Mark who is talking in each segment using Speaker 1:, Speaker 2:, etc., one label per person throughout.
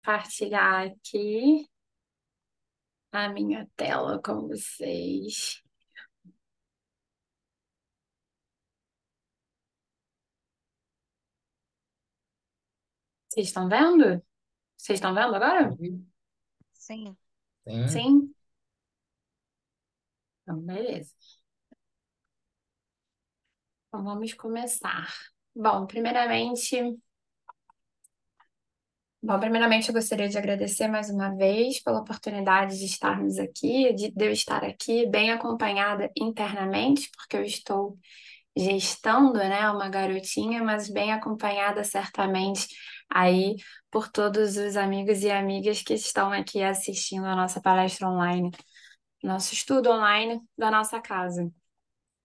Speaker 1: Compartilhar aqui a minha tela com vocês. Vocês estão vendo? Vocês estão vendo agora?
Speaker 2: Sim.
Speaker 3: Sim.
Speaker 1: Sim? Então, beleza. Então, vamos começar. Bom, primeiramente, eu gostaria de agradecer mais uma vez pela oportunidade de estarmos aqui, de eu estar aqui bem acompanhada internamente, porque eu estou gestando, né, uma garotinha, mas bem acompanhada certamente aí por todos os amigos e amigas que estão aqui assistindo a nossa palestra online, nosso estudo online da nossa casa.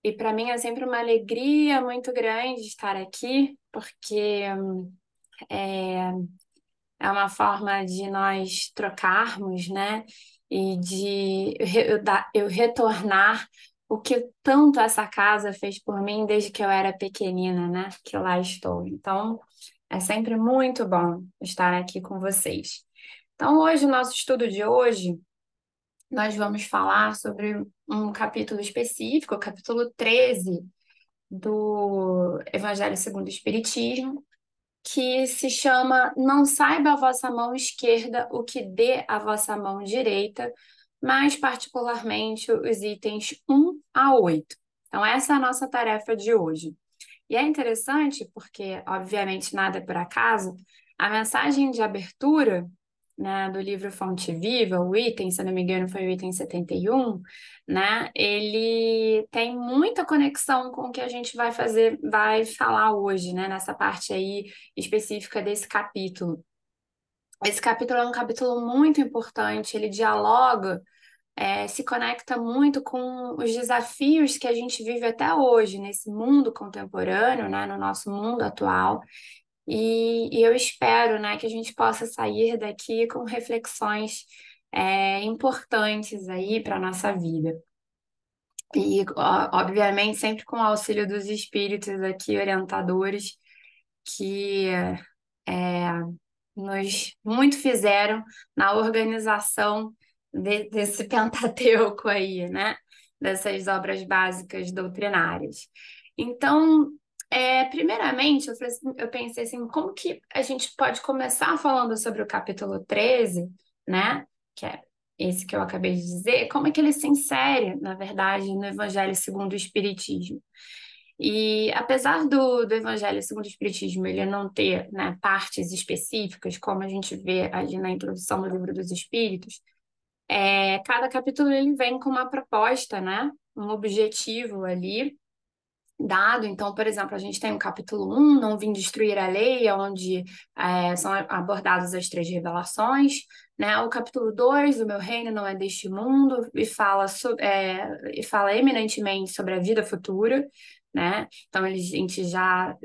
Speaker 1: E para mim é sempre uma alegria muito grande estar aqui, porque é, é uma forma de nós trocarmos, né? E de eu retornar o que tanto essa casa fez por mim desde que eu era pequenina, né? Que lá estou. Então, é sempre muito bom estar aqui com vocês. Então, hoje, o nosso estudo de hoje, nós vamos falar sobre um capítulo específico, o capítulo 13 do Evangelho segundo o Espiritismo, que se chama Não saiba a vossa mão esquerda o que dê a vossa mão direita, mais particularmente os itens 1 a 8. Então, essa é a nossa tarefa de hoje. E é interessante porque, obviamente, nada é por acaso, a mensagem de abertura, né, do livro Fonte Viva, o item, se não me engano, foi o item 71, né, ele tem muita conexão com o que a gente vai fazer, vai falar hoje, né, nessa parte aí específica desse capítulo. Esse capítulo é um capítulo muito importante, ele dialoga, se conecta muito com os desafios que a gente vive até hoje, nesse mundo contemporâneo, né, no nosso mundo atual. E eu espero, né, que a gente possa sair daqui com reflexões, importantes aí para a nossa vida. E, obviamente, sempre com o auxílio dos espíritos aqui, orientadores, que nos muito fizeram na organização desse Pentateuco aí, né? Dessas obras básicas doutrinárias. Então, primeiramente, eu pensei assim, como que a gente pode começar falando sobre o capítulo 13, né? Que é esse que eu acabei de dizer, como é que ele se insere, na verdade, no Evangelho segundo o Espiritismo. E apesar do Evangelho segundo o Espiritismo ele não ter, né, partes específicas, como a gente vê ali na introdução do Livro dos Espíritos, cada capítulo ele vem com uma proposta, né, um objetivo ali dado. Então, por exemplo, a gente tem o capítulo 1, Não Vim Destruir a Lei, onde são abordadas as três revelações, né? O capítulo 2, O Meu Reino Não É Deste Mundo, e fala eminentemente sobre a vida futura, né? Então, a gente já,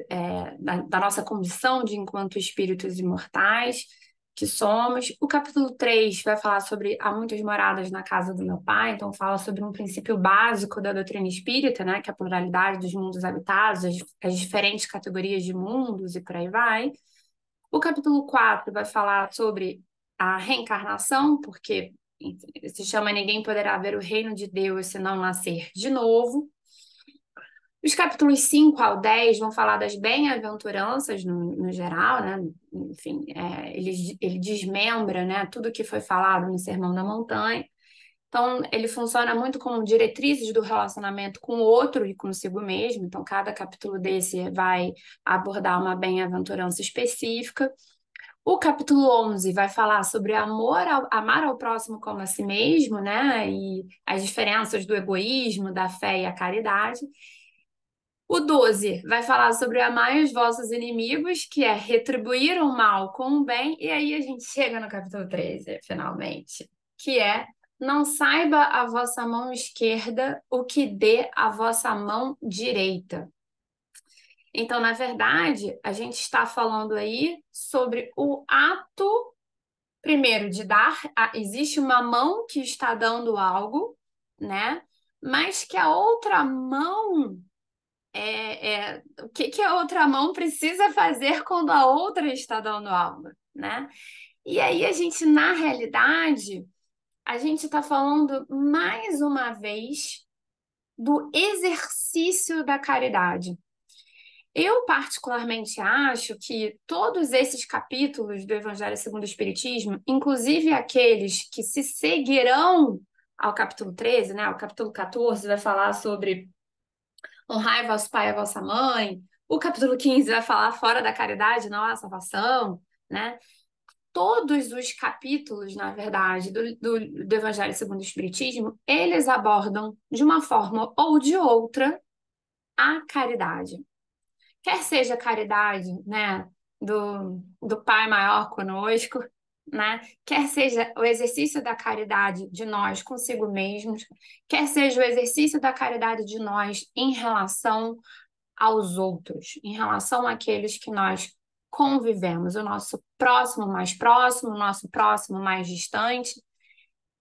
Speaker 1: da nossa condição de enquanto espíritos imortais, que somos. O capítulo 3 vai falar sobre há muitas moradas na casa do meu pai, então fala sobre um princípio básico da doutrina espírita, né, que é a pluralidade dos mundos habitados, as diferentes categorias de mundos e por aí vai. O capítulo 4 vai falar sobre a reencarnação, porque enfim, se chama Ninguém Poderá Ver o Reino de Deus se não nascer de novo. Os capítulos 5 ao 10 vão falar das bem-aventuranças no geral, né? Enfim, ele desmembra, né, tudo que foi falado no Sermão da Montanha. Então, ele funciona muito como diretrizes do relacionamento com o outro e consigo mesmo. Então, cada capítulo desse vai abordar uma bem-aventurança específica. O capítulo 11 vai falar sobre amar ao próximo como a si mesmo, né? E as diferenças do egoísmo, da fé e a caridade. O 12 vai falar sobre amar os vossos inimigos, que é retribuir o mal com o bem, e aí a gente chega no capítulo 13, finalmente, que é não saiba a vossa mão esquerda o que dê a vossa mão direita. Então, na verdade, a gente está falando aí sobre o ato, primeiro, de dar. Existe uma mão que está dando algo, né? Mas que a outra mão o que que a outra mão precisa fazer quando a outra está dando algo, né? E aí a gente, na realidade, a gente está falando mais uma vez do exercício da caridade. Eu, particularmente, acho que todos esses capítulos do Evangelho segundo o Espiritismo, inclusive aqueles que se seguirão ao capítulo 13, né? O capítulo 14 vai falar sobre honrai vosso pai e a vossa mãe. O capítulo 15 vai falar fora da caridade, não há salvação, né? Todos os capítulos, na verdade, do Evangelho segundo o Espiritismo, eles abordam, de uma forma ou de outra, a caridade. Quer seja a caridade, né, do Pai maior conosco, né? Quer seja o exercício da caridade de nós consigo mesmos, quer seja o exercício da caridade de nós em relação aos outros, em relação àqueles que nós convivemos, o nosso próximo, o nosso próximo mais distante.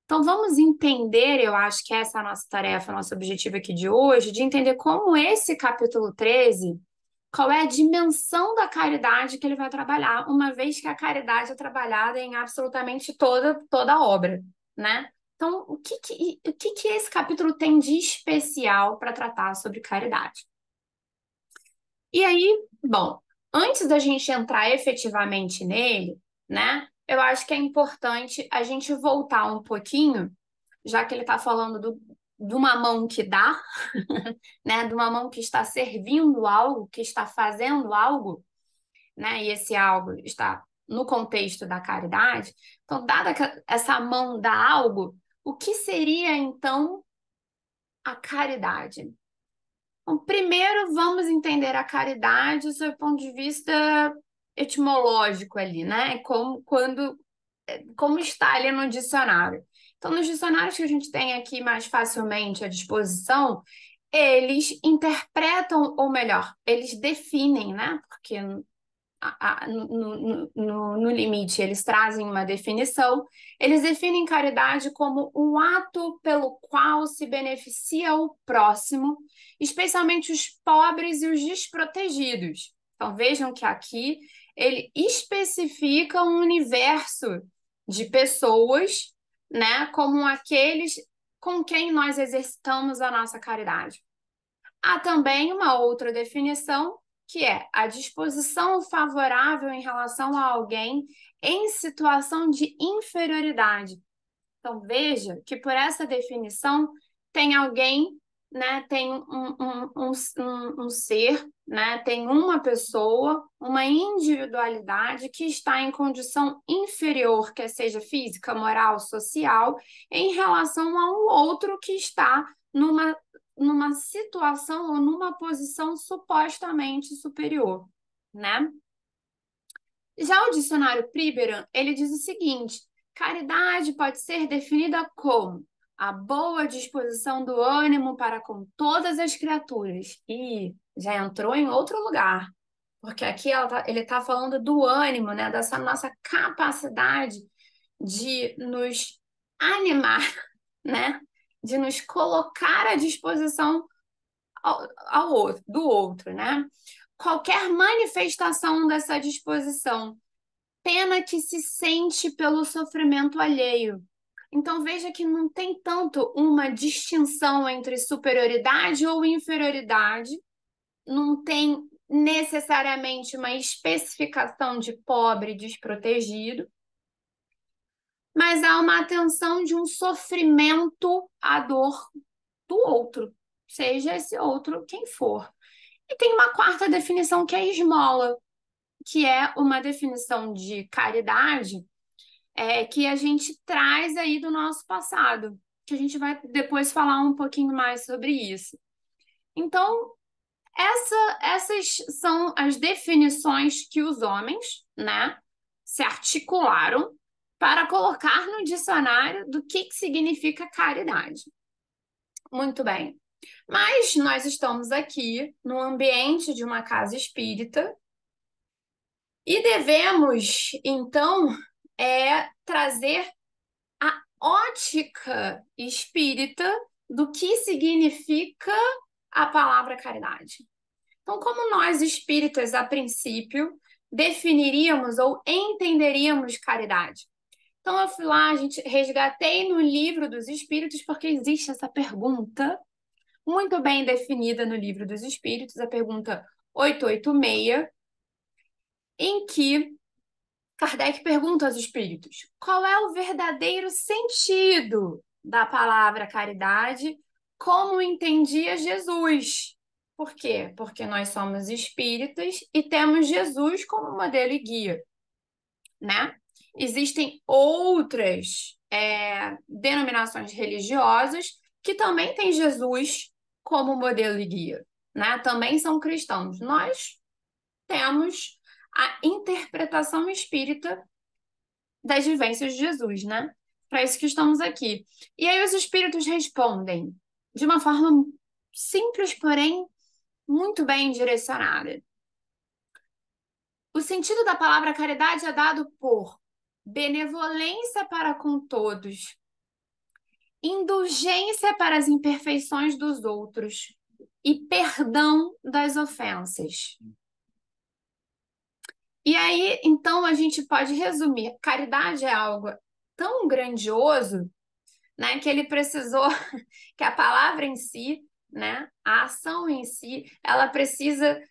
Speaker 1: Então, vamos entender, eu acho que essa é a nossa tarefa, nosso objetivo aqui de hoje, de entender como esse capítulo 13, qual é a dimensão da caridade que ele vai trabalhar, uma vez que a caridade é trabalhada em absolutamente toda a obra, né? Então, o que esse capítulo tem de especial para tratar sobre caridade? E aí, bom, antes da gente entrar efetivamente nele, né, eu acho que é importante a gente voltar um pouquinho, já que ele está falando de uma mão que dá, né, de uma mão que está servindo algo, que está fazendo algo, né, e esse algo está no contexto da caridade. Então, dada que essa mão dá algo, o que seria então a caridade? Bom, primeiro vamos entender a caridade do seu ponto de vista etimológico ali, né? Como está ali no dicionário. Então, nos dicionários que a gente tem aqui mais facilmente à disposição, eles interpretam, ou melhor, eles definem, né? Porque no limite, eles trazem uma definição. Eles definem caridade como um ato pelo qual se beneficia o próximo, especialmente os pobres e os desprotegidos. Então, vejam que aqui ele especifica um universo de pessoas, né, como aqueles com quem nós exercitamos a nossa caridade. Há também uma outra definição, que é a disposição favorável em relação a alguém em situação de inferioridade. Então, veja que por essa definição tem alguém, né, tem um ser, né, tem uma pessoa, uma individualidade que está em condição inferior, quer seja física, moral, social, em relação a um outro que está numa situação ou numa posição supostamente superior, né? Já o dicionário Priberan, ele diz o seguinte: caridade pode ser definida como a boa disposição do ânimo para com todas as criaturas. E já entrou em outro lugar, porque aqui ele está falando do ânimo, né? Dessa nossa capacidade de nos animar, né? De nos colocar à disposição do outro, né? Qualquer manifestação dessa disposição, pena que se sente pelo sofrimento alheio. Então veja que não tem tanto uma distinção entre superioridade ou inferioridade, não tem necessariamente uma especificação de pobre e desprotegido, mas há uma atenção de um sofrimento à dor do outro, seja esse outro quem for. E tem uma quarta definição que é esmola, que é uma definição de caridade que a gente traz aí do nosso passado, que a gente vai depois falar um pouquinho mais sobre isso. Então, essas são as definições que os homens, né, se articularam para colocar no dicionário do que significa caridade. Muito bem. Mas nós estamos aqui no ambiente de uma casa espírita e devemos, então, trazer a ótica espírita do que significa a palavra caridade. Então, como nós espíritas, a princípio, definiríamos ou entenderíamos caridade? Então, eu fui lá, a gente resgatei no Livro dos Espíritos, porque existe essa pergunta muito bem definida no Livro dos Espíritos, a pergunta 886, em que Kardec pergunta aos espíritos: qual é o verdadeiro sentido da palavra caridade, como entendia Jesus? Por quê? Porque nós somos espíritas e temos Jesus como modelo e guia, né? Existem outras denominações religiosas que também têm Jesus como modelo e guia, né? Também são cristãos. Nós temos a interpretação espírita das vivências de Jesus, né? Para isso que estamos aqui. E aí os espíritos respondem de uma forma simples, porém muito bem direcionada. O sentido da palavra caridade é dado por benevolência para com todos, indulgência para as imperfeições dos outros e perdão das ofensas. E aí, então, a gente pode resumir: caridade é algo tão grandioso, né, que ele precisou que a palavra em si, né, a ação em si, ela precisa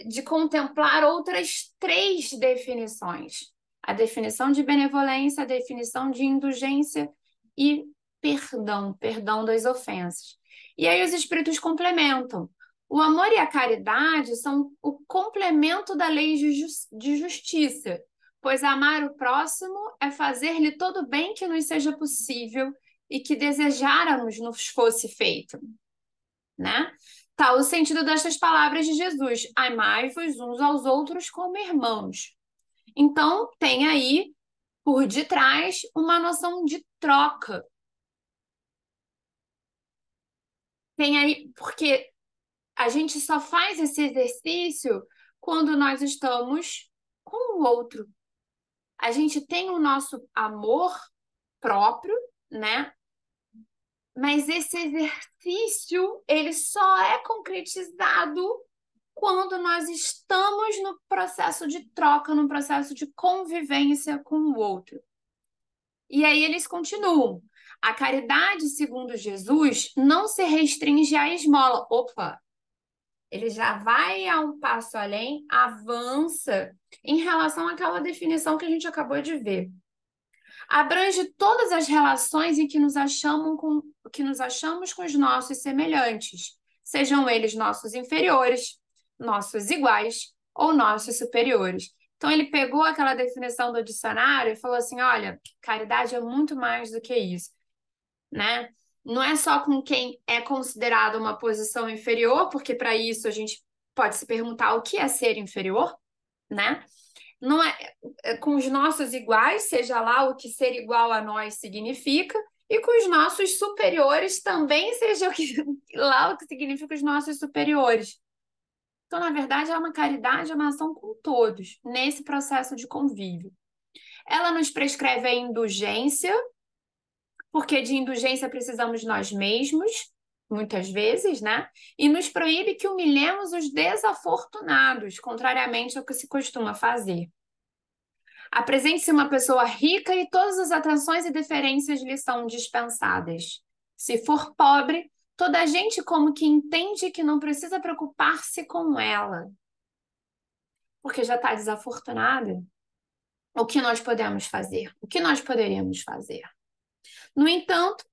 Speaker 1: de contemplar outras três definições: a definição de benevolência, a definição de indulgência e perdão das ofensas. E aí os espíritos complementam. O amor e a caridade são o complemento da lei de justiça, pois amar o próximo é fazer-lhe todo o bem que nos seja possível e que desejáramos nos fosse feito, né? Tal o sentido destas palavras de Jesus: amai-vos uns aos outros como irmãos. Então, tem aí, por detrás, uma noção de troca. Tem aí, porque a gente só faz esse exercício quando nós estamos com o outro. A gente tem o nosso amor próprio, né? Mas esse exercício, ele só é concretizado quando nós estamos no processo de troca, no processo de convivência com o outro. E aí eles continuam: a caridade, segundo Jesus, não se restringe à esmola. Opa, ele já vai a um passo além, avança em relação àquela definição que a gente acabou de ver. Abrange todas as relações em que nos achamos com os nossos semelhantes, sejam eles nossos inferiores, nossos iguais ou nossos superiores. Então, ele pegou aquela definição do dicionário e falou assim: olha, caridade é muito mais do que isso, né? Não é só com quem é considerado uma posição inferior, porque para isso a gente pode se perguntar o que é ser inferior, né? Não é com os nossos iguais, seja lá o que ser igual a nós significa, e com os nossos superiores também, seja lá o que significa os nossos superiores. Então, na verdade, é uma caridade, é uma ação com todos, nesse processo de convívio. Ela nos prescreve a indulgência, porque de indulgência precisamos nós mesmos, muitas vezes, né? E nos proíbe que humilhemos os desafortunados, contrariamente ao que se costuma fazer. Apresente-se uma pessoa rica e todas as atrações e deferências lhe são dispensadas. Se for pobre, toda a gente como que entende que não precisa preocupar-se com ela, porque já está desafortunada. O que nós podemos fazer? O que nós poderíamos fazer? No entanto,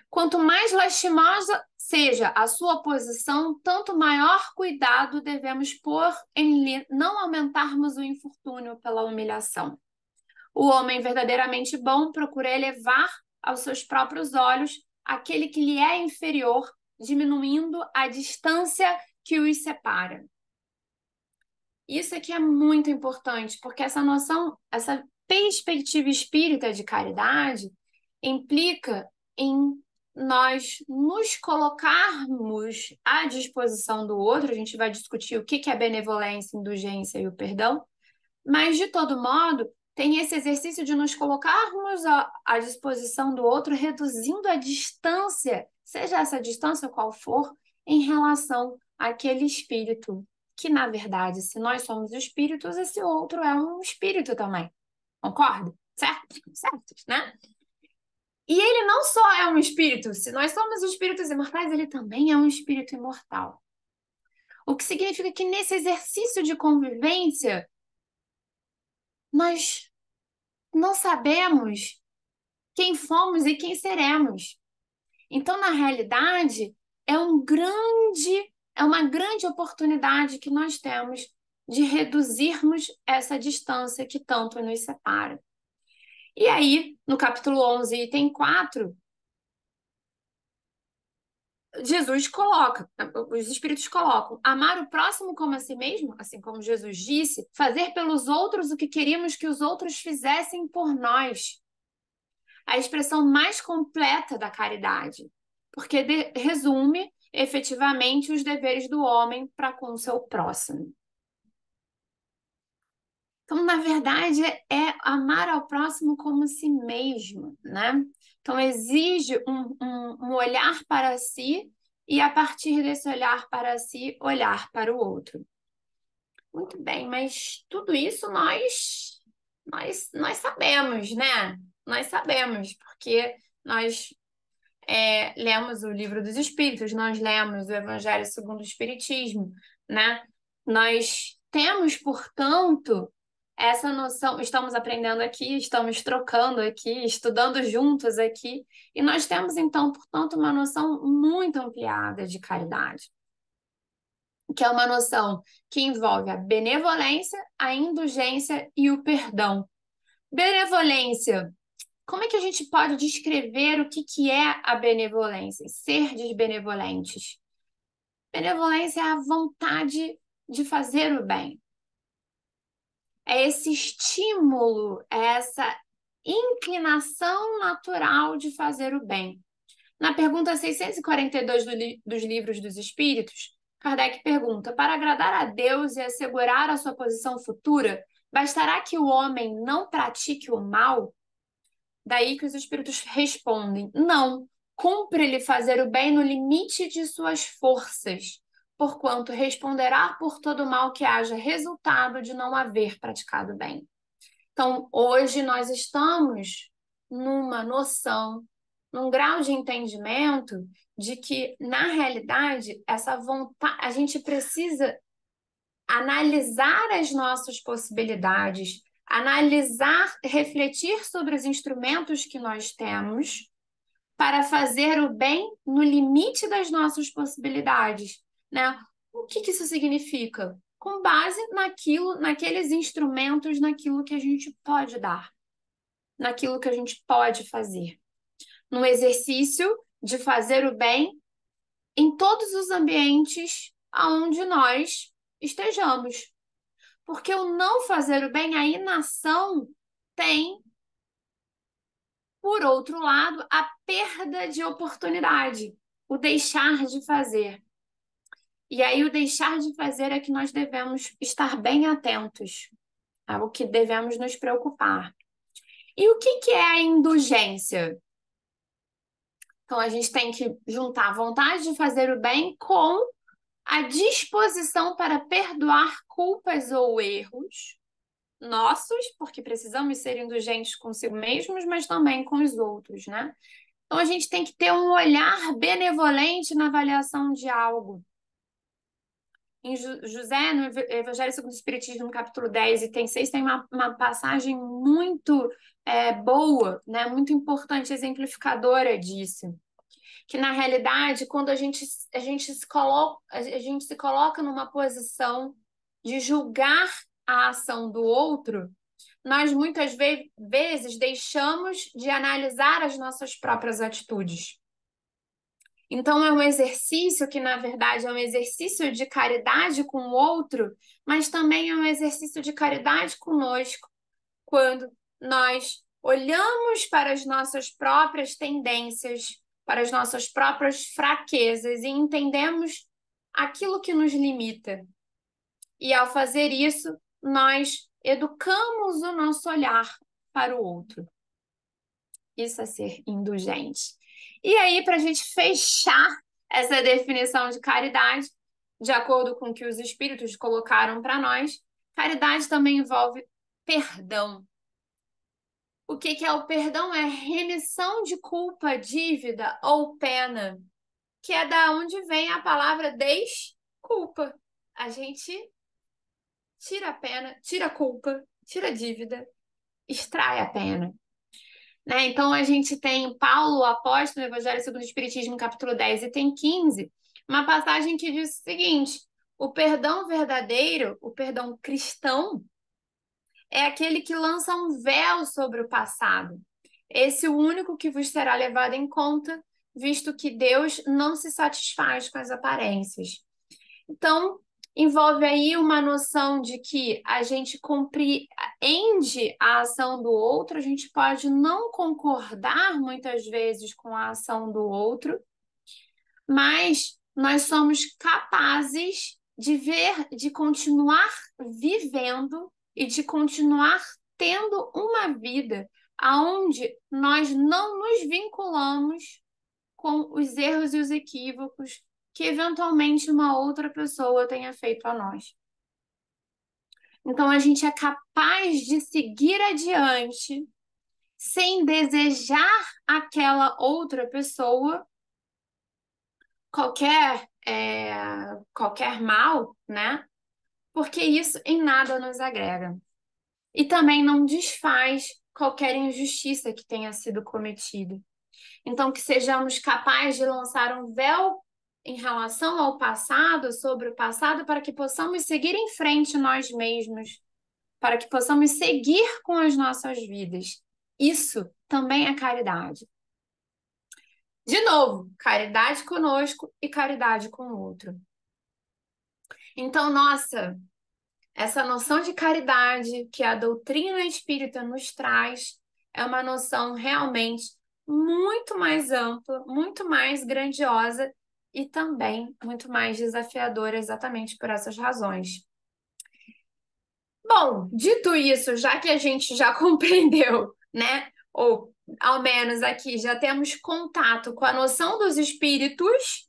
Speaker 1: quanto mais lastimosa seja a sua posição, tanto maior cuidado devemos pôr em não aumentarmos o infortúnio pela humilhação. O homem verdadeiramente bom procura elevar aos seus próprios olhos aquele que lhe é inferior, diminuindo a distância que os separa. Isso aqui é muito importante, porque essa noção, essa perspectiva espírita de caridade implica em nós nos colocarmos à disposição do outro. A gente vai discutir o que é benevolência, indulgência e o perdão, mas, de todo modo, tem esse exercício de nos colocarmos à disposição do outro, reduzindo a distância, seja essa distância qual for, em relação àquele espírito que, na verdade, se nós somos espíritos, esse outro é um espírito também. Concorda? Certo? Certo, né? E ele não só é um espírito, se nós somos espíritos imortais, ele também é um espírito imortal. O que significa que nesse exercício de convivência, nós não sabemos quem fomos e quem seremos. Então, na realidade, é uma grande oportunidade que nós temos de reduzirmos essa distância que tanto nos separa. E aí, no capítulo 11, item 4, Jesus coloca, os espíritos colocam, amar o próximo como a si mesmo, assim como Jesus disse, fazer pelos outros o que queríamos que os outros fizessem por nós. A expressão mais completa da caridade, porque resume efetivamente os deveres do homem para com o seu próximo. Então, na verdade, é amar ao próximo como si mesmo, né? Então, exige um olhar para si e, a partir desse olhar para si, olhar para o outro. Muito bem, mas tudo isso nós sabemos, né? Nós sabemos, porque nós lemos o Livro dos Espíritos, nós lemos o Evangelho segundo o Espiritismo, né? Nós temos, portanto, essa noção, estamos aprendendo aqui, estamos trocando aqui, estudando juntos aqui, e nós temos, então, portanto, uma noção muito ampliada de caridade, que é uma noção que envolve a benevolência, a indulgência e o perdão. Benevolência. Como é que a gente pode descrever o que é a benevolência? Ser benevolentes. Benevolência é a vontade de fazer o bem. É esse estímulo, é essa inclinação natural de fazer o bem. Na pergunta 642 dos Livros dos Espíritos, Kardec pergunta: para agradar a Deus e assegurar a sua posição futura, bastará que o homem não pratique o mal? Daí que os espíritos respondem: não, cumpre-lhe fazer o bem no limite de suas forças, porquanto responderá por todo mal que haja resultado de não haver praticado bem. Então, hoje nós estamos numa noção, num grau de entendimento de que, na realidade, essa vontade, a gente precisa analisar as nossas possibilidades, analisar, refletir sobre os instrumentos que nós temos para fazer o bem no limite das nossas possibilidades, né? O que isso significa? Com base naqueles instrumentos, naquilo que a gente pode dar, naquilo que a gente pode fazer. No exercício de fazer o bem em todos os ambientes aonde nós estejamos. Porque o não fazer o bem, a inação, tem, por outro lado, a perda de oportunidade, o deixar de fazer. E aí, o deixar de fazer é que nós devemos estar bem atentos, é o que devemos nos preocupar. E o que é a indulgência? Então, a gente tem que juntar a vontade de fazer o bem com a disposição para perdoar culpas ou erros nossos, porque precisamos ser indulgentes consigo mesmos, mas também com os outros, né? Então, a gente tem que ter um olhar benevolente na avaliação de algo. Em José, no Evangelho segundo o Espiritismo, no capítulo 10, item 6, tem uma passagem muito boa, né? Muito importante, exemplificadora disso. Que, na realidade, quando a gente se coloca numa posição de julgar a ação do outro, nós muitas vezes deixamos de analisar as nossas próprias atitudes. Então, é um exercício que, na verdade, é um exercício de caridade com o outro, mas também é um exercício de caridade conosco, quando nós olhamos para as nossas próprias tendências, para as nossas próprias fraquezas e entendemos aquilo que nos limita. E, ao fazer isso, nós educamos o nosso olhar para o outro. Isso é ser indulgente. E aí, para a gente fechar essa definição de caridade, de acordo com o que os espíritos colocaram para nós, caridade também envolve perdão. O que que é o perdão? É remissão de culpa, dívida ou pena, que é da onde vem a palavra desculpa. A gente tira a pena, tira a culpa, tira a dívida, extrai a pena. Né? Então, a gente tem Paulo, o apóstolo, no Evangelho segundo o Espiritismo, capítulo 10 e tem 15, uma passagem que diz o seguinte: o perdão verdadeiro, o perdão cristão, é aquele que lança um véu sobre o passado. Esse é o único que vos será levado em conta, visto que Deus não se satisfaz com as aparências. Então, envolve aí uma noção de que a gente compreende a ação do outro, a gente pode não concordar muitas vezes com a ação do outro, mas nós somos capazes de ver, de continuar vivendo e de continuar tendo uma vida aonde nós não nos vinculamos com os erros e os equívocos que eventualmente uma outra pessoa tenha feito a nós. Então a gente é capaz de seguir adiante sem desejar aquela outra pessoa qualquer mal, né? Porque isso em nada nos agrega. E também não desfaz qualquer injustiça que tenha sido cometida. Então, que sejamos capazes de lançar um véu em relação ao passado, sobre o passado, para que possamos seguir em frente nós mesmos, para que possamos seguir com as nossas vidas. Isso também é caridade. De novo, caridade conosco e caridade com o outro. Então, nossa, essa noção de caridade que a doutrina espírita nos traz é uma noção realmente muito mais ampla, muito mais grandiosa e também muito mais desafiadora, exatamente por essas razões. Bom, dito isso, já que a gente já compreendeu, né? Ou ao menos aqui já temos contato com a noção dos espíritos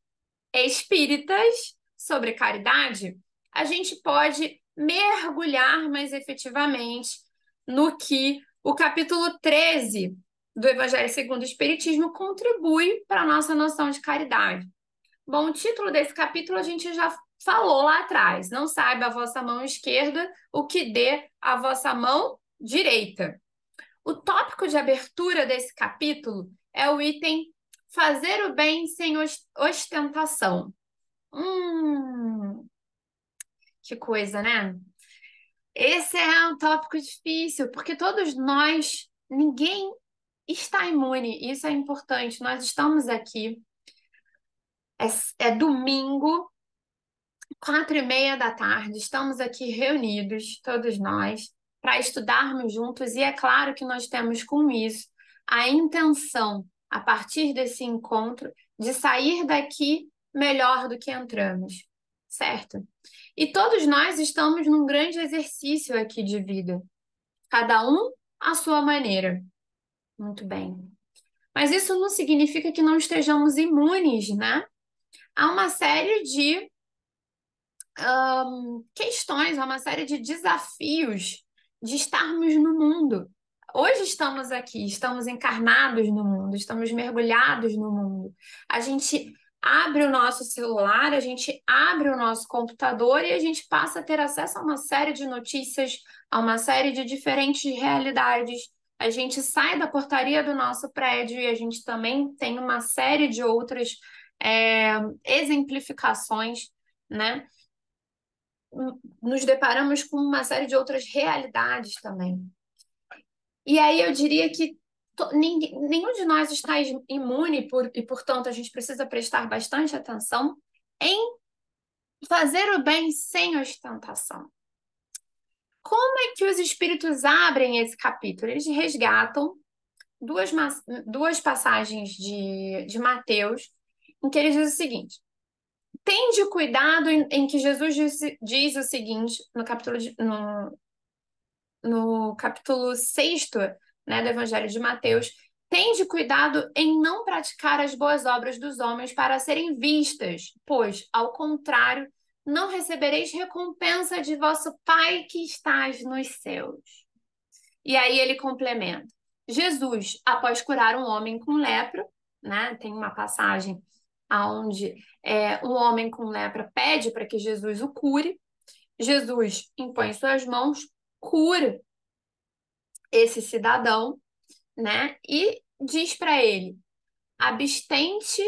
Speaker 1: espíritas sobre caridade, a gente pode mergulhar mais efetivamente no que o capítulo 13 do Evangelho segundo o Espiritismo contribui para a nossa noção de caridade. Bom, o título desse capítulo a gente já falou lá atrás. Não saiba a vossa mão esquerda o que dê a vossa mão direita. O tópico de abertura desse capítulo é o item fazer o bem sem ostentação. Que coisa, né? Esse é um tópico difícil, porque todos nós, ninguém está imune, isso é importante. Nós estamos aqui, é domingo, 4:30 da tarde, estamos aqui reunidos, todos nós, para estudarmos juntos, e é claro que nós temos com isso a intenção, a partir desse encontro, de sair daqui melhor do que entramos, certo? E todos nós estamos num grande exercício aqui de vida, cada um à sua maneira. Muito bem. Mas isso não significa que não estejamos imunes, né? Há uma série de questões, há uma série de desafios de estarmos no mundo. Hoje estamos aqui, estamos encarnados no mundo, estamos mergulhados no mundo. A gente abre o nosso celular, a gente abre o nosso computador e a gente passa a ter acesso a uma série de notícias, a uma série de diferentes realidades. A gente sai da portaria do nosso prédio e a gente também tem uma série de outras exemplificações, né? Nos deparamos com uma série de outras realidades também. E aí eu diria que nenhum de nós está imune e, portanto, a gente precisa prestar bastante atenção em fazer o bem sem ostentação. Como é que os espíritos abrem esse capítulo? Eles resgatam duas passagens de Mateus, em que ele diz o seguinte: tende cuidado em que Jesus diz o seguinte, no capítulo 6º, né, do Evangelho de Mateus: tende cuidado em não praticar as boas obras dos homens para serem vistas, pois, ao contrário, não recebereis recompensa de vosso Pai que estás nos céus. E aí ele complementa. Jesus, após curar um homem com lepra, né? Tem uma passagem onde um homem com lepra pede para que Jesus o cure. Jesus impõe suas mãos, cura esse cidadão, né? E diz para ele: abstente,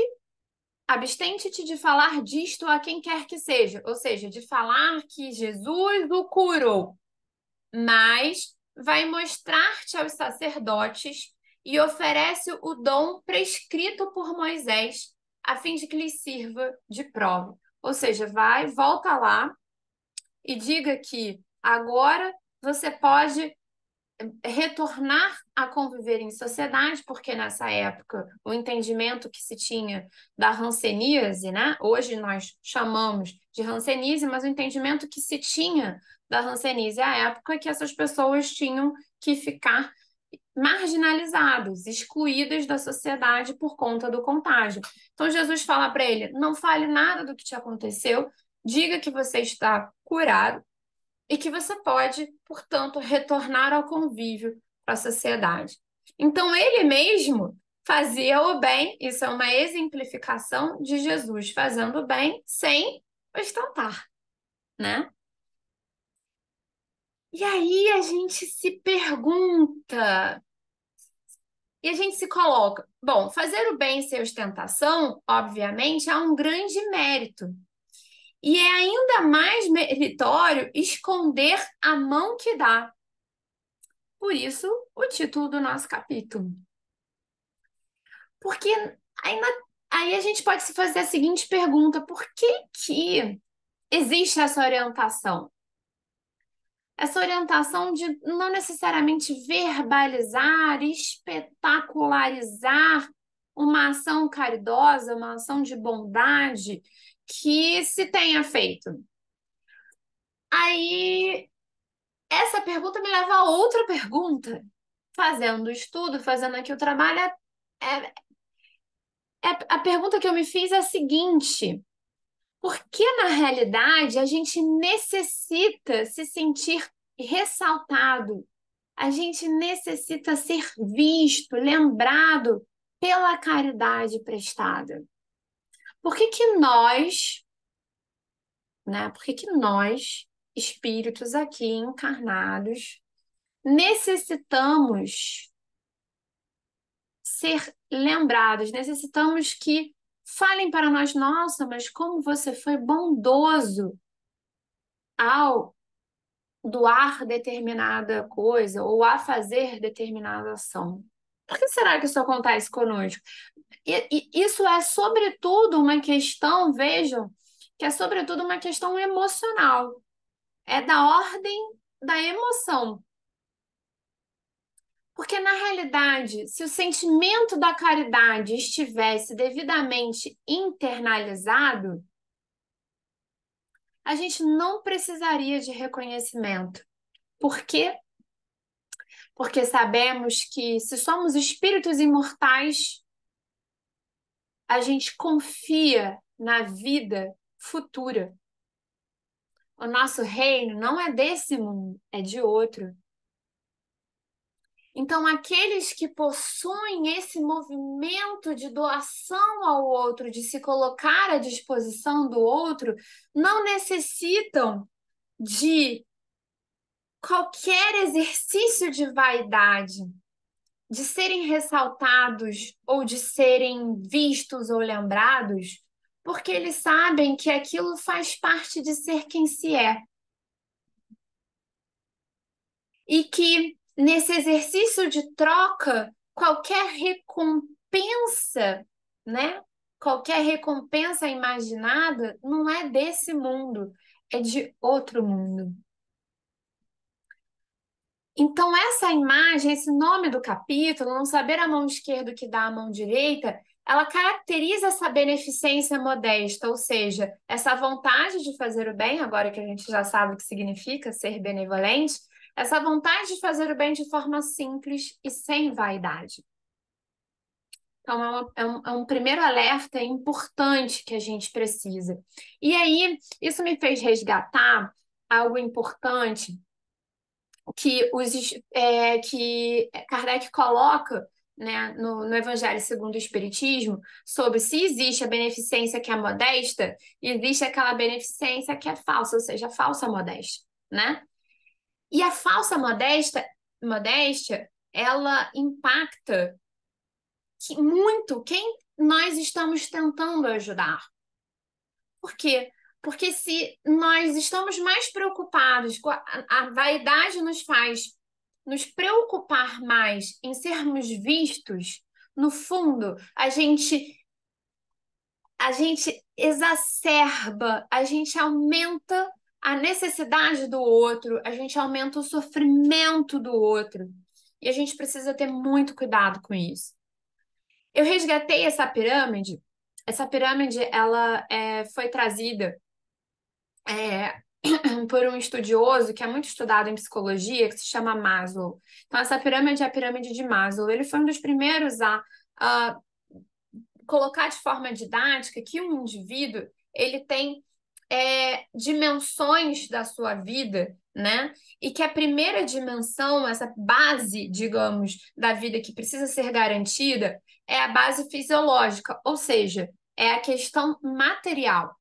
Speaker 1: abstente-te de falar disto a quem quer que seja, ou seja, de falar que Jesus o curou, mas vai mostrar-te aos sacerdotes e oferece o dom prescrito por Moisés, a fim de que lhes sirva de prova. Ou seja, volta lá e diga que agora você pode retornar a conviver em sociedade, porque nessa época o entendimento que se tinha da hanseníase, né? Hoje nós chamamos de hanseníase, mas o entendimento que se tinha da hanseníase é a época que essas pessoas tinham que ficar marginalizados, excluídas da sociedade por conta do contágio. Então Jesus fala para ele: não fale nada do que te aconteceu, diga que você está curado e que você pode, portanto, retornar ao convívio para a sociedade. Então, ele mesmo fazia o bem, isso é uma exemplificação de Jesus fazendo o bem sem ostentar, né? E aí a gente se pergunta, e a gente se coloca, bom, fazer o bem sem ostentação, obviamente, é um grande mérito. E é ainda mais meritório esconder a mão que dá. Por isso, o título do nosso capítulo. Porque aí, aí a gente pode se fazer a seguinte pergunta: por que existe essa orientação? Essa orientação de não necessariamente verbalizar, espetacularizar uma ação caridosa, uma ação de bondade que se tenha feito. Aí, essa pergunta me leva a outra pergunta. Fazendo o estudo, fazendo aqui o trabalho, é, a pergunta que eu me fiz é a seguinte: por que na realidade a gente necessita se sentir ressaltado? A gente necessita ser visto, lembrado pela caridade prestada. Por que que nós, né? Por que que nós, espíritos aqui encarnados, necessitamos ser lembrados, necessitamos que falem para nós: nossa, mas como você foi bondoso ao doar determinada coisa ou a fazer determinada ação. Por que será que isso acontece conosco? E isso é, sobretudo, uma questão, vejam, que é, sobretudo, uma questão emocional. É da ordem da emoção. Porque, na realidade, se o sentimento da caridade estivesse devidamente internalizado, a gente não precisaria de reconhecimento. Por quê? Porque sabemos que, se somos espíritos imortais, a gente confia na vida futura. O nosso reino não é desse mundo, é de outro. Então, aqueles que possuem esse movimento de doação ao outro, de se colocar à disposição do outro, não necessitam de qualquer exercício de vaidade, de serem ressaltados ou de serem vistos ou lembrados, porque eles sabem que aquilo faz parte de ser quem se é. E que nesse exercício de troca, qualquer recompensa, né? Qualquer recompensa imaginada não é desse mundo, é de outro mundo. Então, essa imagem, esse nome do capítulo, não saber a mão esquerda o que dá a mão direita, ela caracteriza essa beneficência modesta, ou seja, essa vontade de fazer o bem, agora que a gente já sabe o que significa ser benevolente, essa vontade de fazer o bem de forma simples e sem vaidade. Então, é um primeiro alerta importante que a gente precisa. E aí, isso me fez resgatar algo importante que Kardec coloca, né, no Evangelho segundo o Espiritismo, sobre se existe a beneficência que é modesta, e existe aquela beneficência que é falsa, ou seja, a falsa modéstia, né? E a falsa modéstia, ela impacta muito quem nós estamos tentando ajudar. Por quê? Porque se nós estamos mais preocupados com a vaidade nos faz nos preocupar mais em sermos vistos, no fundo, a gente exacerba, a gente aumenta a necessidade do outro, a gente aumenta o sofrimento do outro. E a gente precisa ter muito cuidado com isso. Eu resgatei essa pirâmide. Essa pirâmide, ela foi trazida é, por um estudioso que é muito estudado em psicologia, que se chama Maslow. Então, essa pirâmide é a pirâmide de Maslow. Ele foi um dos primeiros a colocar de forma didática que um indivíduo ele tem dimensões da sua vida, né? E que a primeira dimensão, essa base, digamos, da vida que precisa ser garantida, é a base fisiológica, ou seja, é a questão material.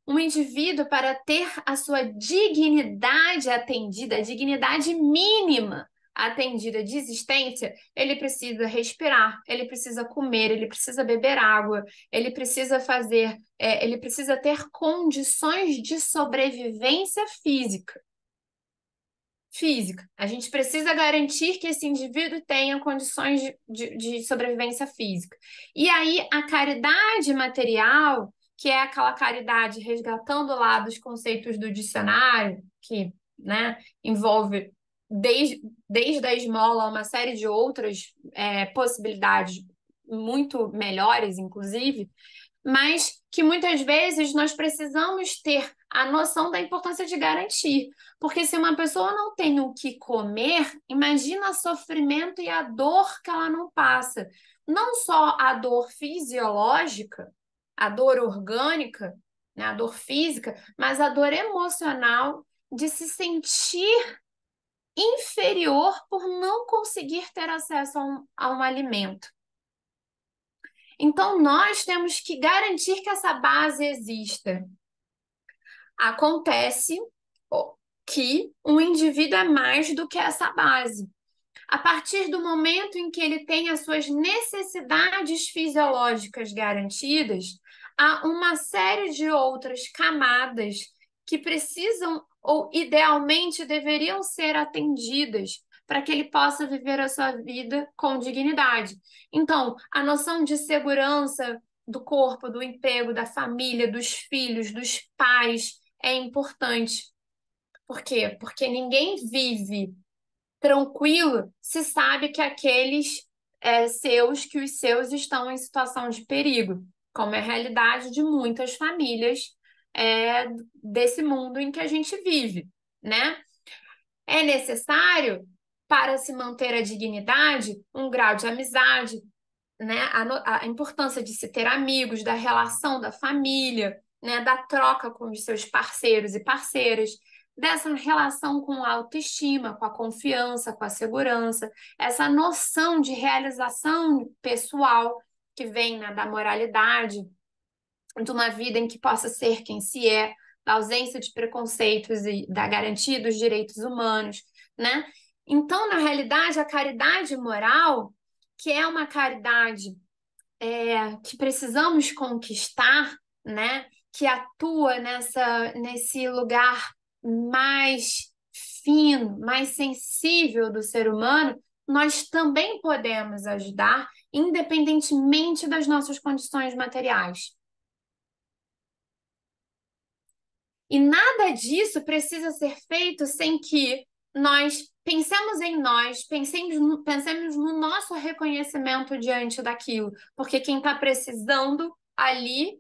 Speaker 1: Um indivíduo, para ter a sua dignidade atendida, a dignidade mínima atendida de existência, ele precisa respirar, ele precisa comer, ele precisa beber água, ele precisa ter condições de sobrevivência física. Física. A gente precisa garantir que esse indivíduo tenha condições de sobrevivência física. E aí, a caridade material, que é aquela caridade resgatando lá dos conceitos do dicionário, que, né, envolve desde a esmola uma série de outras possibilidades muito melhores, inclusive, mas que muitas vezes nós precisamos ter a noção da importância de garantir. Porque se uma pessoa não tem o que comer, imagina o sofrimento e a dor que ela não passa. Não só a dor fisiológica, a dor orgânica, né, a dor física, mas a dor emocional de se sentir inferior por não conseguir ter acesso a um alimento. Então, nós temos que garantir que essa base exista. Acontece que um indivíduo é mais do que essa base. A partir do momento em que ele tem as suas necessidades fisiológicas garantidas, há uma série de outras camadas que precisam ou idealmente deveriam ser atendidas para que ele possa viver a sua vida com dignidade. Então, a noção de segurança do corpo, do emprego, da família, dos filhos, dos pais é importante. Por quê? Porque ninguém vive tranquilo se sabe que que os seus estão em situação de perigo, como é a realidade de muitas famílias desse mundo em que a gente vive, né? É necessário, para se manter a dignidade, um grau de amizade, né? A importância de se ter amigos, da relação da família, né? Da troca com os seus parceiros e parceiras, dessa relação com a autoestima, com a confiança, com a segurança, essa noção de realização pessoal que vem, né, da moralidade, de uma vida em que possa ser quem se é, da ausência de preconceitos e da garantia dos direitos humanos, né? Então, na realidade, a caridade moral, que é uma caridade que precisamos conquistar, né? Que atua nesse lugar mais fino, mais sensível do ser humano, nós também podemos ajudar, independentemente das nossas condições materiais. E nada disso precisa ser feito sem que nós pensemos em nós, pensemos no nosso reconhecimento diante daquilo. Porque quem está precisando ali,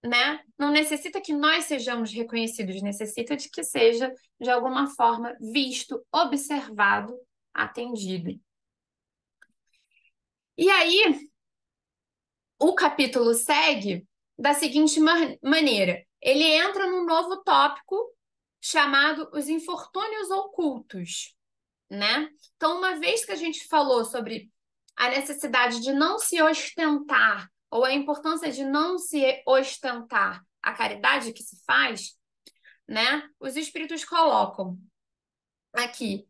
Speaker 1: né, não necessita que nós sejamos reconhecidos, necessita de que seja, de alguma forma, visto, observado, atendido. E aí, o capítulo segue da seguinte maneira: ele entra num novo tópico chamado os infortúnios ocultos, né? Então, uma vez que a gente falou sobre a necessidade de não se ostentar, ou a importância de não se ostentar a caridade que se faz, né? Os espíritos colocam aqui.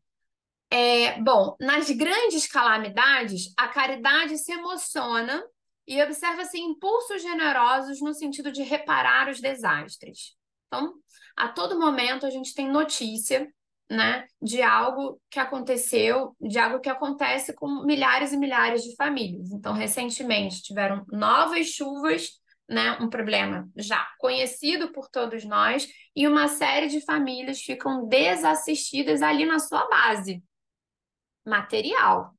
Speaker 1: Bom, nas grandes calamidades, a caridade se emociona e observa-se impulsos generosos no sentido de reparar os desastres. Então, a todo momento a gente tem notícia, né, de algo que aconteceu, de algo que acontece com milhares e milhares de famílias. Então, recentemente tiveram novas chuvas, né, um problema já conhecido por todos nós, e uma série de famílias ficam desassistidas ali na sua base material,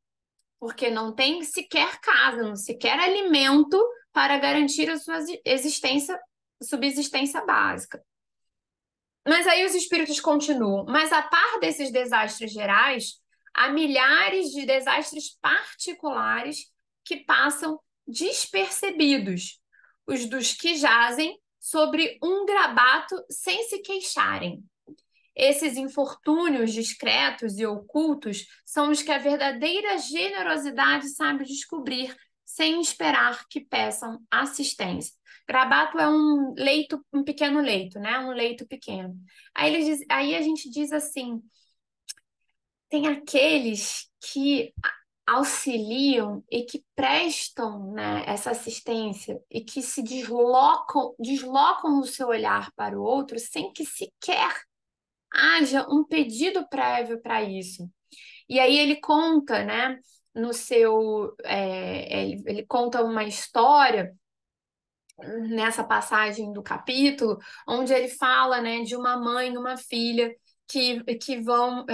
Speaker 1: porque não tem sequer casa, não sequer alimento para garantir a sua existência, subsistência básica. Mas aí os espíritos continuam. Mas a par desses desastres gerais, há milhares de desastres particulares que passam despercebidos, os dos que jazem sobre um grabato sem se queixarem. Esses infortúnios discretos e ocultos são os que a verdadeira generosidade sabe descobrir, sem esperar que peçam assistência. Grabato é um leito, um pequeno leito, né? Um leito pequeno. Aí a gente diz assim: tem aqueles que auxiliam e que prestam, né, essa assistência e que se deslocam o seu olhar para o outro sem que sequer haja um pedido prévio para isso. E aí ele conta, né, no seu, ele conta uma história nessa passagem do capítulo, onde ele fala, né, de uma mãe e uma filha que vão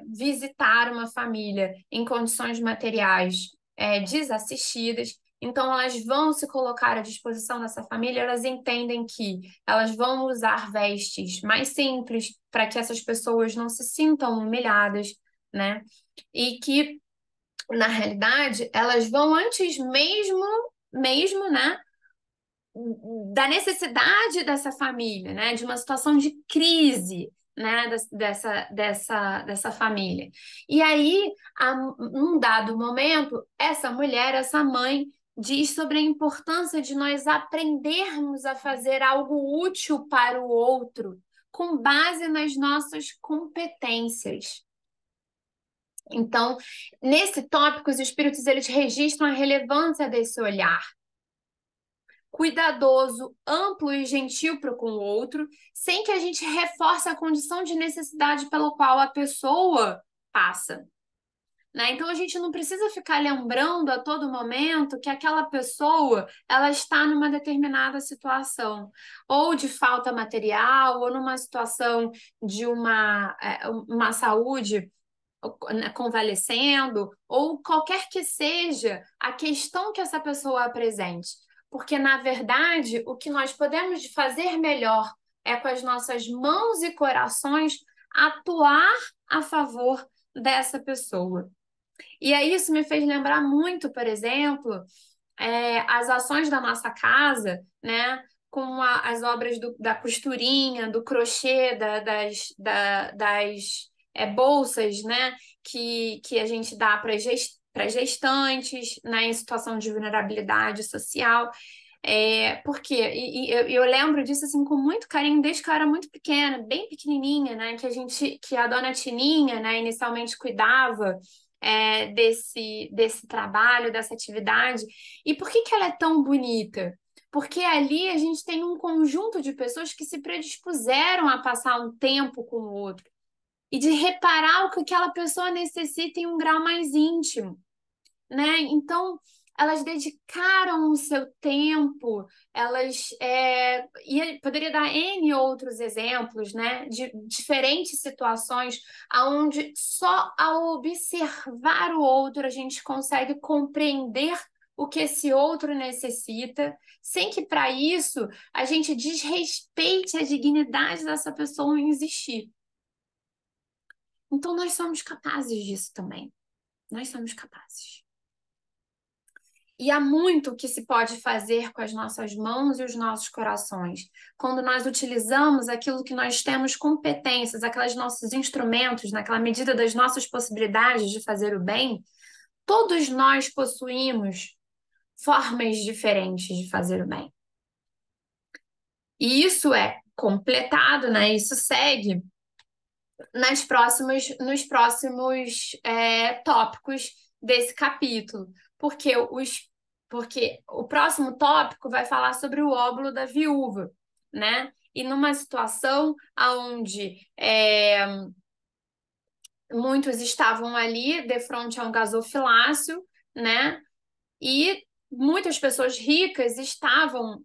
Speaker 1: visitar uma família em condições materiais desassistidas. Então, elas vão se colocar à disposição dessa família, elas entendem que elas vão usar vestes mais simples para que essas pessoas não se sintam humilhadas, né? E que, na realidade, elas vão antes mesmo, né? Da necessidade dessa família, né? De uma situação de crise, né? Dessa família. E aí, num dado momento, essa mulher, essa mãe, diz sobre a importância de nós aprendermos a fazer algo útil para o outro, com base nas nossas competências. Então, nesse tópico, os espíritos eles registram a relevância desse olhar cuidadoso, amplo e gentil para com o outro, sem que a gente reforce a condição de necessidade pela qual a pessoa passa. Né? Então a gente não precisa ficar lembrando a todo momento que aquela pessoa ela está numa determinada situação, ou de falta material, ou numa situação de uma saúde convalescendo, ou qualquer que seja a questão que essa pessoa apresente. Porque, na verdade, o que nós podemos fazer melhor é, com as nossas mãos e corações, atuar a favor dessa pessoa. E aí isso me fez lembrar muito, por exemplo, as ações da nossa casa, né? Com as obras da costurinha, do crochê, das bolsas, né? Que a gente dá para gestantes, né? Em situação de vulnerabilidade social. Porque eu lembro disso assim com muito carinho desde que eu era muito pequena, bem pequenininha, né? Que a dona Tininha, né? Inicialmente cuidava desse trabalho, dessa atividade. E por que ela é tão bonita? Porque ali a gente tem um conjunto de pessoas que se predispuseram a passar um tempo com o outro e de reparar o que aquela pessoa necessita em um grau mais íntimo, né? Então, elas dedicaram o seu tempo, e poderia dar N outros exemplos, né? De diferentes situações onde só ao observar o outro a gente consegue compreender o que esse outro necessita, sem que para isso a gente desrespeite a dignidade dessa pessoa em existir. Então, nós somos capazes disso também. Nós somos capazes. E há muito que se pode fazer com as nossas mãos e os nossos corações. Quando nós utilizamos aquilo que nós temos competências, aqueles nossos instrumentos, naquela medida das nossas possibilidades de fazer o bem, todos nós possuímos formas diferentes de fazer o bem. E isso é completado, né? Isso segue nos próximos tópicos desse capítulo, porque o próximo tópico vai falar sobre o óbolo da viúva, né? E numa situação onde muitos estavam ali de frente a um gasofilácio, né? E muitas pessoas ricas estavam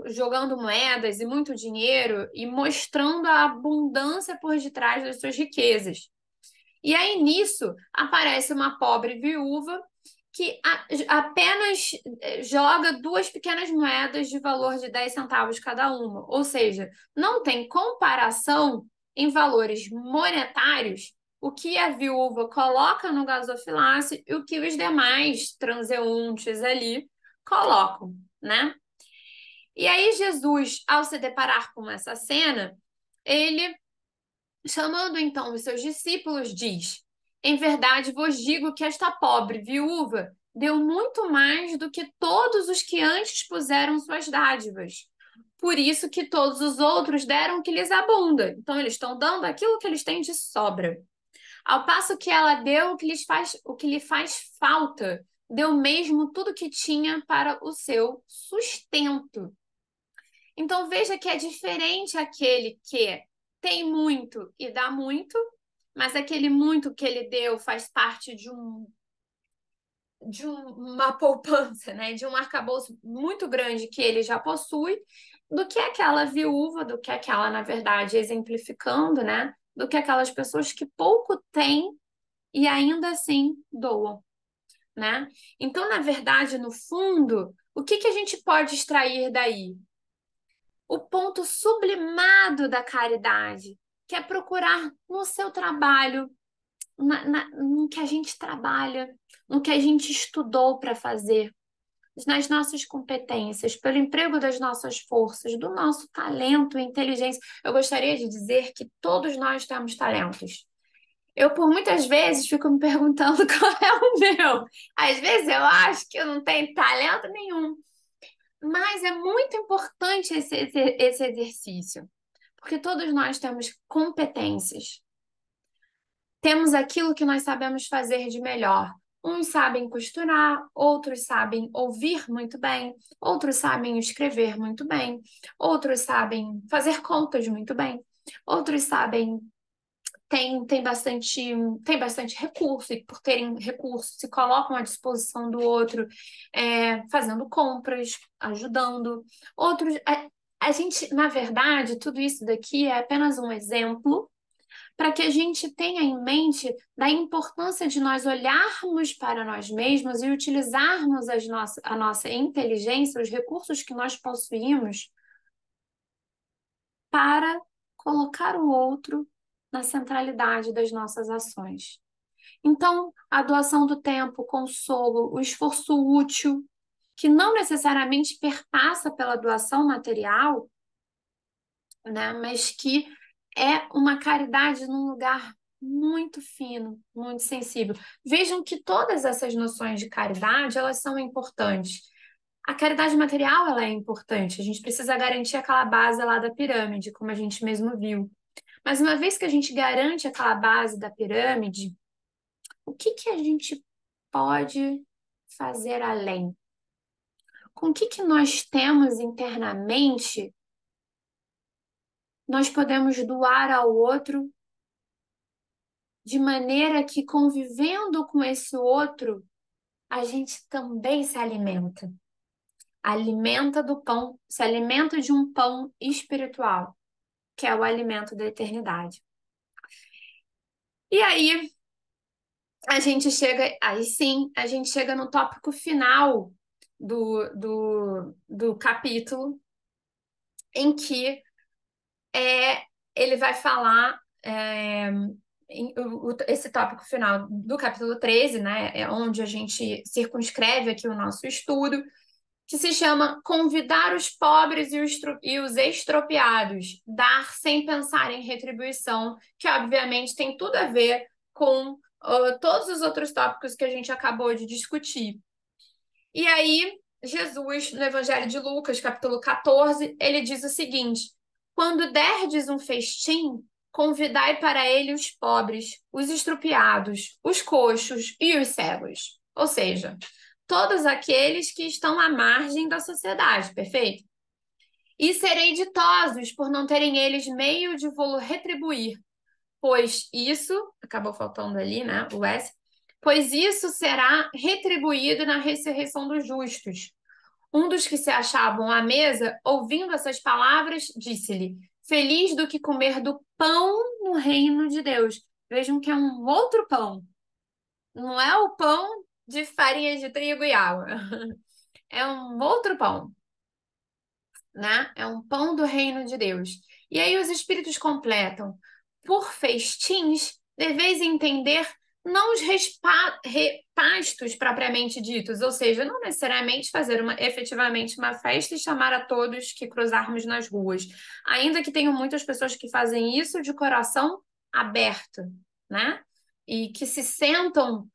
Speaker 1: jogando moedas e muito dinheiro e mostrando a abundância por detrás das suas riquezas. E aí nisso aparece uma pobre viúva que apenas joga duas pequenas moedas de valor de 10 centavos cada uma. Ou seja, não tem comparação em valores monetários o que a viúva coloca no gasofilácio e o que os demais transeuntes ali colocam, né? E aí Jesus, ao se deparar com essa cena, ele, chamando então os seus discípulos, diz: Em verdade vos digo que esta pobre viúva deu muito mais do que todos os que antes puseram suas dádivas. Por isso que todos os outros deram o que lhes abunda. Então eles estão dando aquilo que eles têm de sobra. Ao passo que ela deu o que lhe faz falta, deu mesmo tudo que tinha para o seu sustento. Então veja que é diferente aquele que tem muito e dá muito, mas aquele muito que ele deu faz parte uma poupança, né? De um arcabouço muito grande que ele já possui, do que aquela viúva, do que aquela, na verdade, exemplificando, né? Do que aquelas pessoas que pouco têm e ainda assim doam, né? Então, na verdade, no fundo, o que que a gente pode extrair daí? O ponto sublimado da caridade, que é procurar no seu trabalho, no que a gente trabalha, no que a gente estudou para fazer, nas nossas competências, pelo emprego das nossas forças, do nosso talento e inteligência. Eu gostaria de dizer que todos nós temos talentos. Eu, por muitas vezes, fico me perguntando qual é o meu. Às vezes eu acho que eu não tenho talento nenhum. Mas é muito importante esse exercício, porque todos nós temos competências. Temos aquilo que nós sabemos fazer de melhor. Uns sabem costurar, outros sabem ouvir muito bem, outros sabem escrever muito bem, outros sabem fazer contas muito bem, outros sabem tem bastante recurso, e por terem recurso, se colocam à disposição do outro, fazendo compras, ajudando. Outros, a gente, na verdade, tudo isso daqui é apenas um exemplo para que a gente tenha em mente da importância de nós olharmos para nós mesmos e utilizarmos a nossa inteligência, os recursos que nós possuímos, para colocar o outro na centralidade das nossas ações. Então, a doação do tempo, o consolo, o esforço útil, que não necessariamente perpassa pela doação material, né, mas que é uma caridade num lugar muito fino, muito sensível. Vejam que todas essas noções de caridade, elas são importantes. A caridade material, ela é importante. A gente precisa garantir aquela base lá da pirâmide, como a gente mesmo viu. Mas uma vez que a gente garante aquela base da pirâmide, o que que a gente pode fazer além? Com o que que nós temos internamente, nós podemos doar ao outro de maneira que, convivendo com esse outro, a gente também se alimenta. Alimenta do pão, se alimenta de um pão espiritual, que é o alimento da eternidade. E aí, aí sim, a gente chega no tópico final do capítulo, em que ele vai falar esse tópico final do capítulo 13, né, é onde a gente circunscreve aqui o nosso estudo, que se chama Convidar os pobres e os extropiados, dar sem pensar em retribuição, que obviamente tem tudo a ver com todos os outros tópicos que a gente acabou de discutir. E aí, Jesus, no Evangelho de Lucas, capítulo 14, ele diz o seguinte: quando derdes um festim, convidai para ele os pobres, os estrupiados, os coxos e os cegos. Ou seja, todos aqueles que estão à margem da sociedade, perfeito? E serei ditosos por não terem eles meio de vou retribuir, pois isso, acabou faltando ali, né, o S, pois isso será retribuído na ressurreição dos justos. Um dos que se achavam à mesa, ouvindo essas palavras, disse-lhe: Feliz do que comer do pão no reino de Deus. Vejam que é um outro pão. Não é o pão de farinha de trigo e água. É um outro pão, né? É um pão do reino de Deus. E aí os espíritos completam: por festins, deveis entender não os repastos propriamente ditos, ou seja, não necessariamente fazer efetivamente uma festa e chamar a todos que cruzarmos nas ruas, ainda que tenham muitas pessoas que fazem isso de coração aberto, né? E que se sentam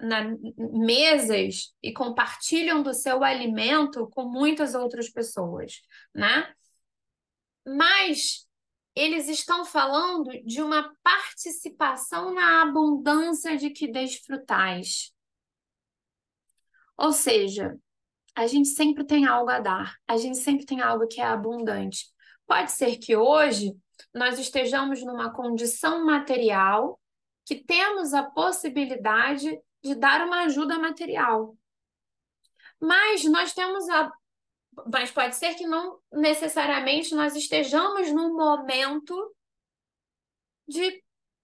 Speaker 1: na mesas e compartilham do seu alimento com muitas outras pessoas, né? Mas eles estão falando de uma participação na abundância de que desfrutais. Ou seja, a gente sempre tem algo a dar, a gente sempre tem algo que é abundante. Pode ser que hoje nós estejamos numa condição material que temos a possibilidade de dar uma ajuda material. Mas nós temos mas pode ser que não necessariamente nós estejamos no momento de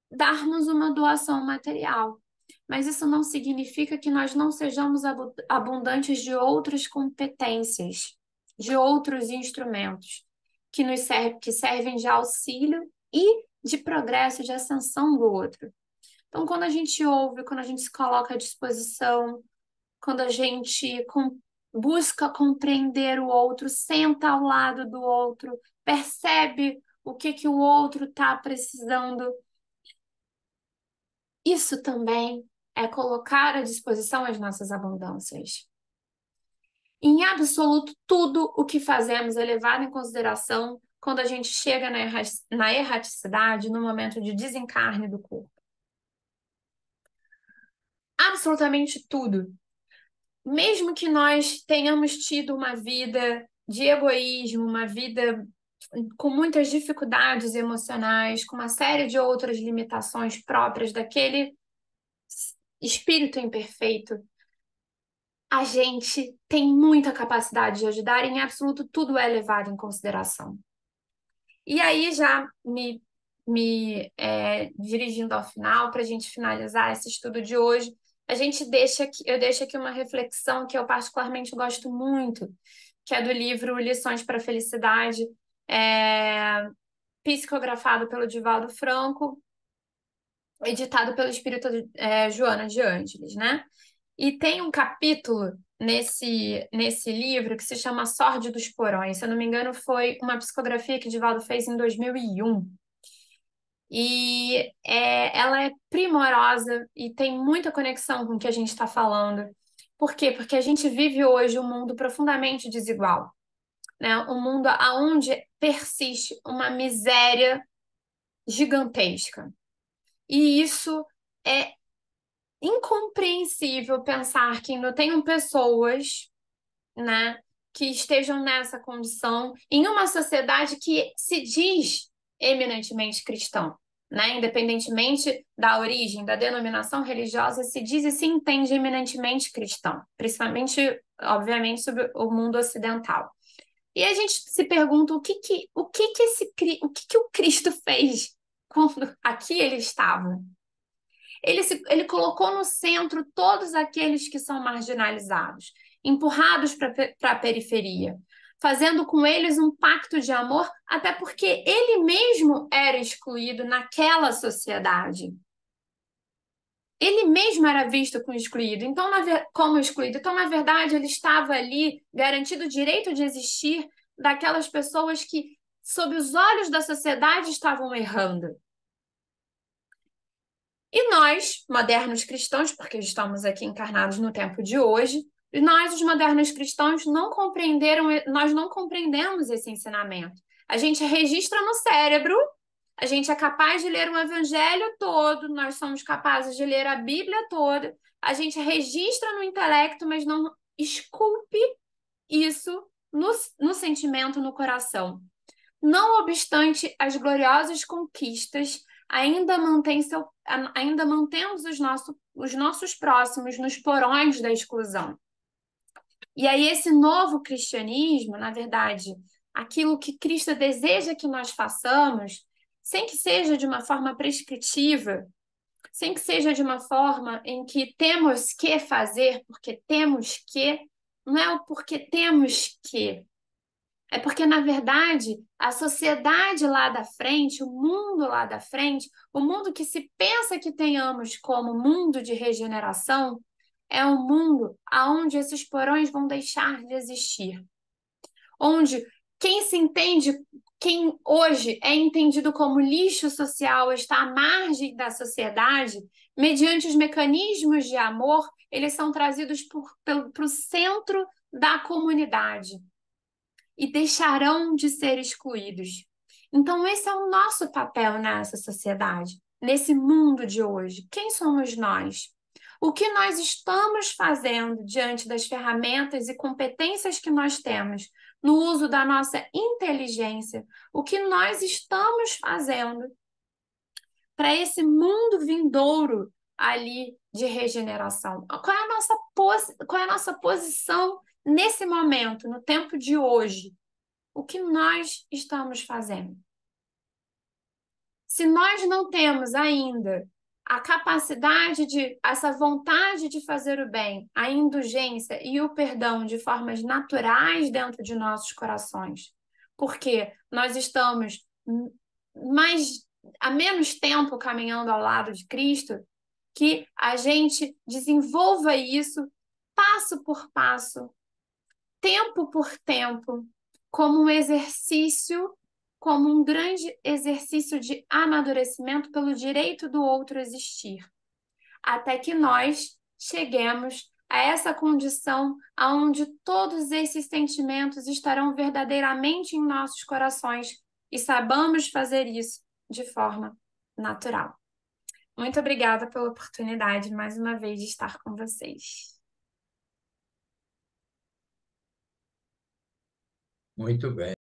Speaker 1: darmos uma doação material. Mas isso não significa que nós não sejamos abundantes de outras competências, de outros instrumentos que servem de auxílio e de progresso, de ascensão do outro. Então, quando a gente ouve, quando a gente se coloca à disposição, quando a gente busca compreender o outro, senta ao lado do outro, percebe o que que o outro está precisando, isso também é colocar à disposição as nossas abundâncias. Em absoluto, tudo o que fazemos é levado em consideração quando a gente chega na erraticidade, no momento de desencarne do corpo. Absolutamente tudo. Mesmo que nós tenhamos tido uma vida de egoísmo, uma vida com muitas dificuldades emocionais, com uma série de outras limitações próprias daquele espírito imperfeito, a gente tem muita capacidade de ajudar e, em absoluto, tudo é levado em consideração. E aí, já dirigindo ao final, para a gente finalizar esse estudo de hoje, eu deixo aqui uma reflexão que eu particularmente gosto muito, que é do livro Lições para a Felicidade, psicografado pelo Divaldo Franco, editado pelo espírito Joana de Ângeles, né? E tem um capítulo nesse livro que se chama Sorte dos Porões. Se eu não me engano, foi uma psicografia que Divaldo fez em 2001. Ela é primorosa e tem muita conexão com o que a gente está falando. Por quê? Porque a gente vive hoje um mundo profundamente desigual, né? Um mundo onde persiste uma miséria gigantesca. E isso é incompreensível pensar que ainda tenham pessoas, né, que estejam nessa condição em uma sociedade que se diz eminentemente cristã, né? Independentemente da origem, da denominação religiosa, se diz e se entende eminentemente cristão, principalmente, obviamente, sobre o mundo ocidental. E a gente se pergunta o que o Cristo fez quando aqui ele estava. Ele colocou no centro todos aqueles que são marginalizados, empurrados para a periferia, fazendo com eles um pacto de amor, até porque ele mesmo era excluído naquela sociedade. Ele mesmo era visto como excluído, como excluído. Então, na verdade, ele estava ali garantido o direito de existir daquelas pessoas que, sob os olhos da sociedade, estavam errando. E nós, modernos cristãos, porque estamos aqui encarnados no tempo de hoje, nós, os modernos cristãos, nós não compreendemos esse ensinamento. A gente registra no cérebro, a gente é capaz de ler o evangelho todo, nós somos capazes de ler a Bíblia toda, a gente registra no intelecto, mas não esculpe isso no sentimento, no coração. Não obstante as gloriosas conquistas, ainda mantemos os nossos próximos nos porões da exclusão. E aí, esse novo cristianismo, na verdade, aquilo que Cristo deseja que nós façamos, sem que seja de uma forma prescritiva, sem que seja de uma forma em que temos que fazer, porque temos que, não é o porque temos que, é porque, na verdade, a sociedade lá da frente, o mundo lá da frente, o mundo que se pensa que tenhamos como mundo de regeneração, é um mundo onde esses porões vão deixar de existir. Onde quem hoje é entendido como lixo social, está à margem da sociedade, mediante os mecanismos de amor, eles são trazidos para o centro da comunidade e deixarão de ser excluídos. Então, esse é o nosso papel nessa sociedade, nesse mundo de hoje. Quem somos nós? O que nós estamos fazendo diante das ferramentas e competências que nós temos no uso da nossa inteligência? O que nós estamos fazendo para esse mundo vindouro ali de regeneração? Qual é a nossa posição nesse momento, no tempo de hoje? O que nós estamos fazendo? Se nós não temos ainda a capacidade essa vontade de fazer o bem, a indulgência e o perdão de formas naturais dentro de nossos corações, porque nós estamos mais há menos tempo caminhando ao lado de Cristo, que a gente desenvolva isso passo por passo, tempo por tempo, como um exercício, como um grande exercício de amadurecimento pelo direito do outro existir, até que nós cheguemos a essa condição onde todos esses sentimentos estarão verdadeiramente em nossos corações e saibamos fazer isso de forma natural. Muito obrigada pela oportunidade, mais uma vez, de estar com vocês.
Speaker 2: Muito bem.